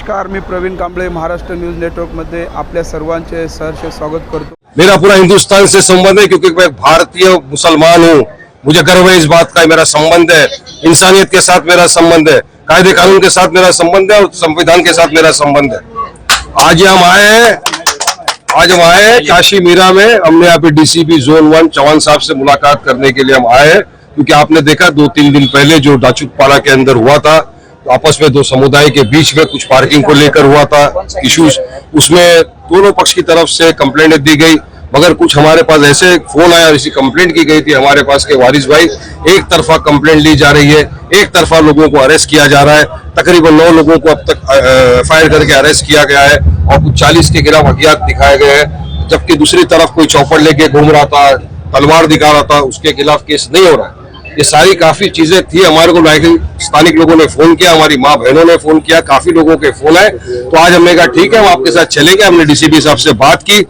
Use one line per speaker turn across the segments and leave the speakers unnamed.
नमस्कार, मी प्रवीण कांबळे महाराष्ट्र न्यूज नेटवर्कमध्ये आपल्या सर्वांचे सहर्ष स्वागत करतो।
मेरा पूरा हिंदुस्तान से संबंध है क्योंकि मैं भारतीय मुसलमान हूँ। मुझे गर्व है इस बात का। मेरा संबंध है इंसानियत के साथ, मेरा संबंध है कायदे कानून के साथ, मेरा संबंध है और संविधान के साथ मेरा संबंध है। आज हम आए हैं काशी मीरा में। हमने यहाँ पे डीसीपी जोन 1 चौहान साहब से मुलाकात करने के लिए हम आए हैं, क्योंकि आपने देखा 2-3 दिन पहले जो डाचुकपाड़ा के अंदर हुआ था, तो आपस में दो समुदाय के बीच में कुछ पार्किंग को लेकर हुआ था इश्यूज। उसमें दोनों पक्ष की तरफ से कंप्लेंट दी गई, मगर कुछ हमारे पास ऐसे फोन आया और इसी कंप्लेंट की गई थी हमारे पास के वारिस भाई एक तरफा कंप्लेंट ली जा रही है, एक तरफा लोगों को अरेस्ट किया जा रहा है। तकरीबन 9 लोगों को अब तक एफआईआर करके अरेस्ट किया गया है और कुछ 40 के खिलाफ अज्ञात दिखाए गए हैं। जबकि दूसरी तरफ कोई चौपड़ लेके घूम रहा था, तलवार दिखा रहा था, उसके खिलाफ केस नहीं हो रहा है। ये सारी काफी चीजें थी। हमारे को स्थानिक लोगों ने फोन किया, हमारी माँ बहनों ने फोन किया, काफी लोगों के फोन आए। तो आज हमने कहा ठीक है, हम आपके साथ चलेंगे। हमने डीसीपी साहब से बात की,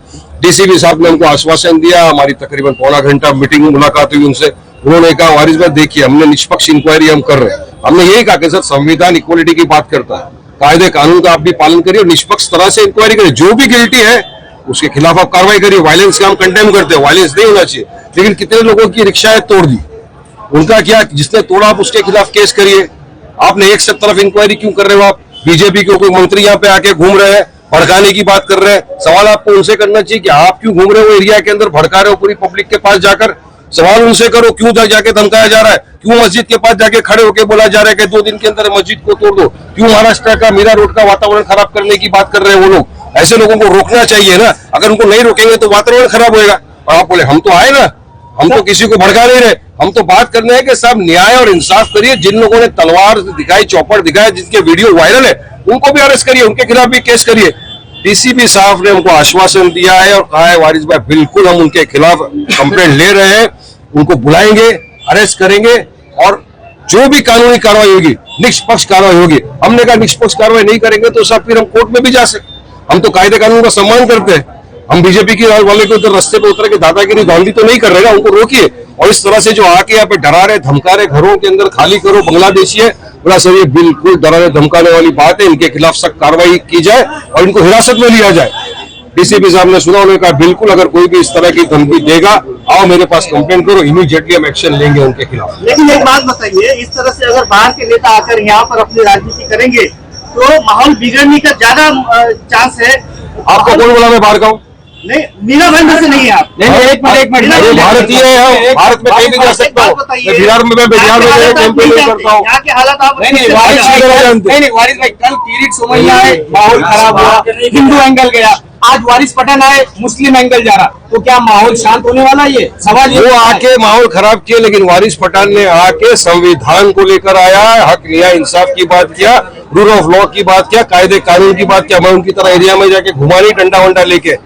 डीसीपी साहब ने हमको आश्वासन दिया। हमारी तकरीबन पौना घंटा मीटिंग मुलाकात हुई उनसे। उन्होंने कहा वारिस भाई देखिए, हमने निष्पक्ष इंक्वायरी हम कर रहे हैं। हमने यही कहा कि सर संविधान इक्वलिटी की बात करता है, कायदे कानून का आप भी पालन करिए, निष्पक्ष तरह से इंक्वायरी करिए, जो भी गिल्टी है उसके खिलाफ आप कार्रवाई करिए। वायलेंस का हम कंडेम करते हैं, वायलेंस नहीं होना चाहिए। लेकिन कितने लोगों की रिक्शाएं तोड़ दी, उनका क्या, जिसने तोड़ा आप उसके खिलाफ केस करिए। आपने एक सब तरफ इंक्वायरी क्यों कर रहे हो? आप बीजेपी के कोई मंत्री यहाँ पे आके घूम रहे हैं, भड़काने की बात कर रहे हैं। सवाल आपको उनसे करना चाहिए कि आप क्यों घूम रहे हो एरिया के अंदर, भड़का रहे हो पूरी पब्लिक के पास जाकर। सवाल उनसे करो, क्यों जाके धमकाया जा रहा है? क्यों मस्जिद के पास जाके खड़े होकर बोला जा रहा है कि 2 दिन के अंदर मस्जिद को तोड़ दो? क्यों महाराष्ट्र का मीरा रोड का वातावरण खराब करने की बात कर रहे हैं वो लोग? ऐसे लोगों को रोकना चाहिए ना। अगर उनको नहीं रोकेंगे तो वातावरण खराब होगा। और आप बोले हम तो आए ना, हम तो किसी को भड़का नहीं रहे, हम तो बात करने हैं कि साहब न्याय और इंसाफ करिए। जिन लोगों ने तलवार दिखाई, चौपड़ दिखाया, जिनके वीडियो वायरल है, उनको भी अरेस्ट करिए, उनके खिलाफ भी केस करिए। डीसीपी साहब ने हमको आश्वासन दिया है और कहा है वारिस भाई बिल्कुल हम उनके खिलाफ कंप्लेंट ले रहे हैं, उनको बुलाएंगे, अरेस्ट करेंगे और जो भी कानूनी कार्रवाई होगी निष्पक्ष कार्रवाई होगी। हमने कहा निष्पक्ष कार्रवाई नहीं करेंगे तो साहब फिर हम कोर्ट में भी जा सकते। हम तो कायदे कानून का सम्मान करते हैं। हम बीजेपी की वाले को उधर रास्ते पे उतर के दादागिरी धांधली तो नहीं कर रहे ना, उनको रोकिए। और इस तरह से जो आके यहाँ पे डरा रहे, धमका रहे, घरों के अंदर खाली करो, बांग्लादेशी है, बोला सर ये बिल्कुल डराने धमकाने वाली बात है। इनके खिलाफ सख्त कार्रवाई की जाए और इनको हिरासत में लिया जाए। डीसीपी साहब ने सुना, उन्होंने कहा बिल्कुल अगर कोई भी इस तरह की धमकी देगा आओ मेरे पास कंप्लेंट करो, इमीडिएटली हम एक्शन लेंगे उनके खिलाफ।
लेकिन एक बात बताइए, इस तरह से अगर बाहर के नेता आकर यहाँ पर अपनी राजनीति करेंगे तो माहौल बिगड़ने का ज्यादा चांस है।
आपको कौन बोला मैं बाहर का हूँ?
नहीं, मीरा भाई में से नहीं है आप।
नहीं, एक मिनट, भारतीय है, भारत में कहीं भी जा सकता हूँ। बिहार में कैंपेन करता हूँ।
यहाँ के हालात आप
नहीं वारिस भाई, कल किरीट सोमैया आए, माहौल खराब हुआ, हिंदू एंगल गया। आज वारिस पठान आए, मुस्लिम एंगल जा रहा, तो क्या माहौल शांत होने वाला? ये सवाल ये।
वो आके माहौल खराब किया, लेकिन वारिस पठान ने आके संविधान को लेकर आया, हक न्याय इंसाफ की बात किया, रूल ऑफ लॉ की बात किया, कायदे कानून की बात किया। मैं उनकी तरह एरिया में जाके घुमा नहीं डंडा वंडा लेके।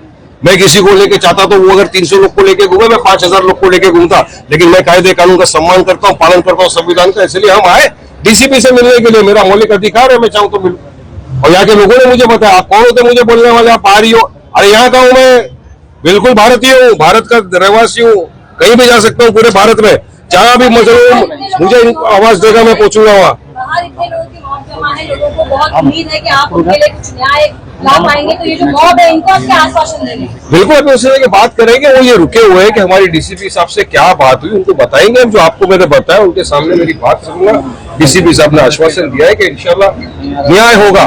मैं किसी को लेके चाहता तो वो अगर 300 लोग को लेके घूमे, मैं 5000 लोग को लेके घूमता। लेकिन मैं कायदे कानून का सम्मान करता हूँ, पालन करता हूँ संविधान का। इसलिए हम आए डीसीपी से मिलने के लिए। मेरा मौलिक अधिकार है, मैं चाहूँ तो मिलूं। और यहाँ के लोगों ने मुझे बताया आप कौन होते मुझे बोलने वाले, आप आ रही हो। अरे यहाँ का हूँ मैं, बिल्कुल भारतीय हूँ, भारत का रहवासी हूँ, कहीं भी जा सकता हूँ पूरे भारत में। जहाँ भी मजलूम मुझे आवाज देगा मैं पहुंचूंगा वहाँ।
इतने लोगों की मौत जमा है, लोगों को बहुत उम्मीद है कि आप उनके लिए कुछ न्याय ला पाएंगे। तो ये जो मौत है, इनको आप क्या आश्वासन देंगे?
बिल्कुल अभी उससे लेके बात करेंगे। वो ये रुके हुए हैं कि हमारी डीसीपी साहब से क्या बात हुई, उनको बताएंगे। जो आपको मैंने बताया उनके सामने मेरी बात सुनूंगा। डीसीपी साहब ने आश्वासन दिया है कि इंशाल्लाह न्याय होगा,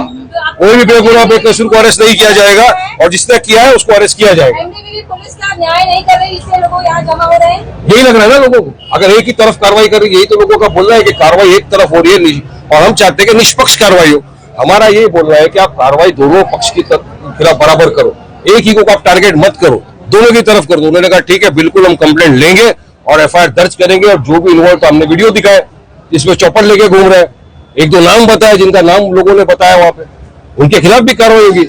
कोई भी बेगुनाह बेकसूर को अरेस्ट नहीं किया जाएगा और जिसने किया है उसको अरेस्ट किया जाएगा।
पुलिस का न्याय नहीं कर रही, इसलिए लोग यहाँ जमा हो रहे हैं।
यही लग रहा है ना लोगों को। अगर एक ही तरफ कार्रवाई कर रही है, यही तो लोगों का बोलना है कि कार्रवाई एक तरफ हो रही है और हम चाहते हैं कि निष्पक्ष कार्रवाई हो। हमारा ये बोलना है कि आप कार्रवाई दोनों पक्ष के खिलाफ बराबर करो, एक ही को आप टारगेट मत करो, दोनों की तरफ कर दो। उन्होंने कहा ठीक है बिल्कुल हम कंप्लेंट लेंगे और एफआईआर दर्ज करेंगे। और जो भी इन्वॉल्व, तो हमने वीडियो दिखाए इसमें चौपड़ लेके घूम रहे हैं, 1-2 नाम बताया जिनका नाम लोगों ने बताया वहां पे, उनके खिलाफ भी कार्रवाई होगी।